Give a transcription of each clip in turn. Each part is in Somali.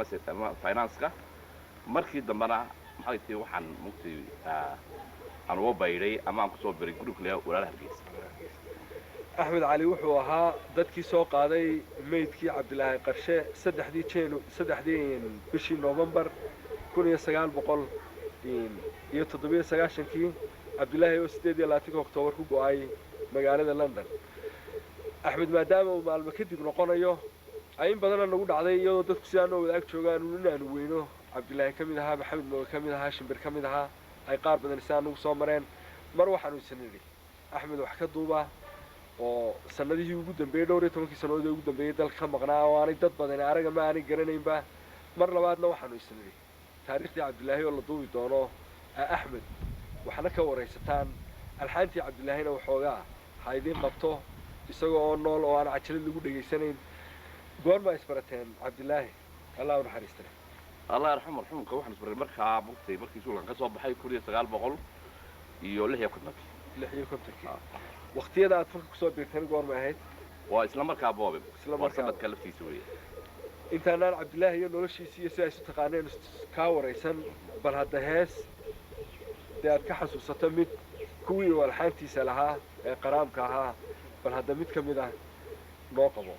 مثلا فاينانسكا markii dambana maxay tahay waxaan mugtay aan uga bayray ama aan ku soo biray group kale walaal Hargeysa أحمد علي وحوها دتكي سوق هذا ميدكي عبد الله قرشة سدحدي تشينو سدحدين بشي نوفمبر كون يسجل بقول يتطبيق سجاشن كي عبد الله يوستدي لاتيكو أكتوبر كوجاي مجال لندن أحمد ما دام ومع المكتب نقول أين بدنا نقول عليه يو دتك سيانو وذاك شوغان وننا نوينو عبد الله كم ده محمد مو كم ده شمبر كم ده أي قارب بدنا سيانو صامرين مروح عنو سنري أحمد وحكى دوبا وسندي وجود بيدوري تونكي سنودي وجود بيدل كم قناة وأنا دت بدنا أرجع ما أنا جرينا يبا مرة بعد نوح عنو سنري تاريخ عبد الله والله دوبي دونه أحمد وحنا كوريستان الحانتي عبد الله هنا وحوجا هايدين قبطه يسووا نول وأنا عشان اللي يقول سنين قول ما يسبرتين عبد الله الله يرحمه الله يرحمه رحمك waxaan isbaray markaa mugtay markii suulan ka soo baxay 1900 iyo 6 waqtiyada aad falka ku soo biirteen goor ma ahayd waa isla markaa boobe isla markaa dadka laftiisa weeye intaanaan Cabdullaahi iyo noloshiisa iyo sidaas u taqaaneen ka wareysan bal hadda hees aad ka xasuusato mid kuwii walxaantiisa lahaa ee qaraamka ahaa bal hadda mid kamid ah noo qabo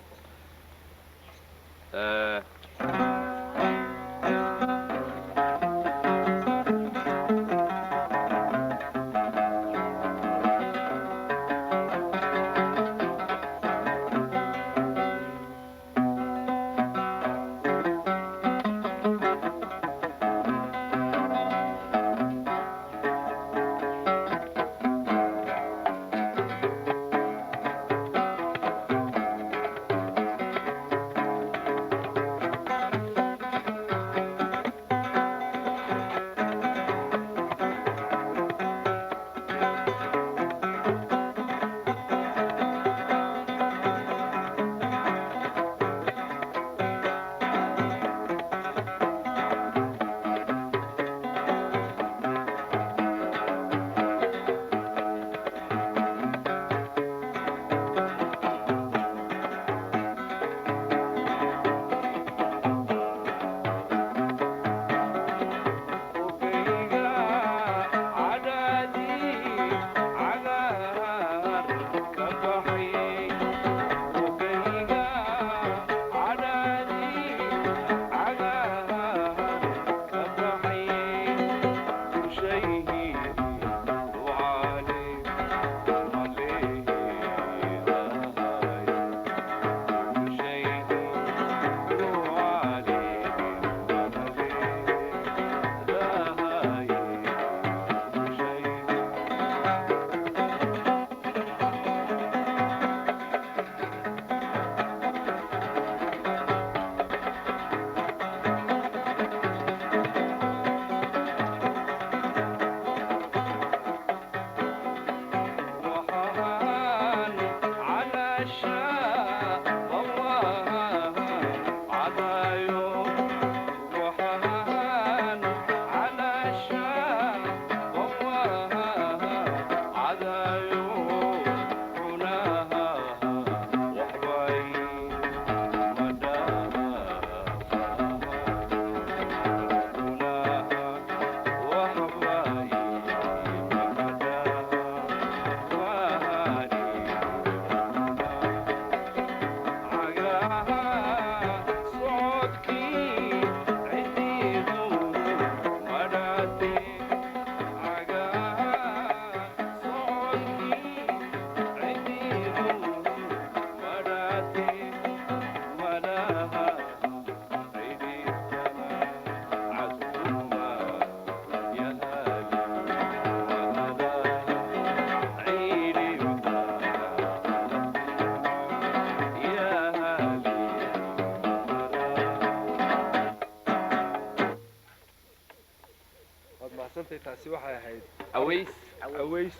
taasi waxay ahayd aweys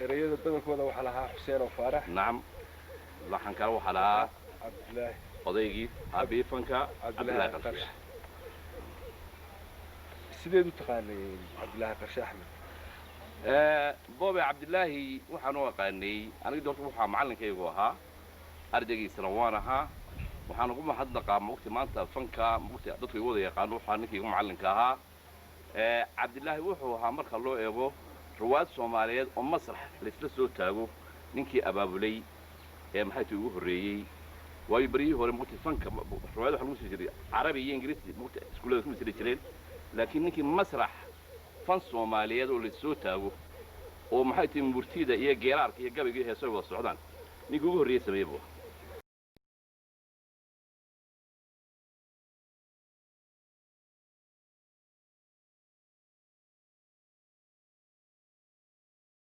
erayada badankooda waxa lahaa Xuseen oo Faarax naam waxaan kala waxa lahaa Cabdullaahi odaygii abiifanka Cabdullaahi Qarshe sideed u taqaanay Cabdullaahi Qarshe Axmed boobe Cabdullaahi waxaan u aqaanay aniga doorta waxa macallinkaygu ahaa ardaygiisana waan ahaa waxaan ugu mahadnaqaa mugti maanta fanka mugti dadku igu wada yaqaano waxaa ninkii igu macallinka ahaa cabdilaahi wuxuu ahaa marka loo eego ruwaad soomaaliyeed oo masrax laysla soo taago ninkii abaabulay ee maxay tahay ugu horreeyey waayo baryihii hore mugti fanka ruwaad waxa lagu sii jiray carabi iyo ingiriisi mugti iskuullada ku sii jireen laakiin ninkii masrax fan soomaaliyeed oo laysoo taago oo maxay tahay murtida iyo geeraarka iyo gabayga iyo heeso wada socdaan ninkii ugu horreeyey sameeyay buu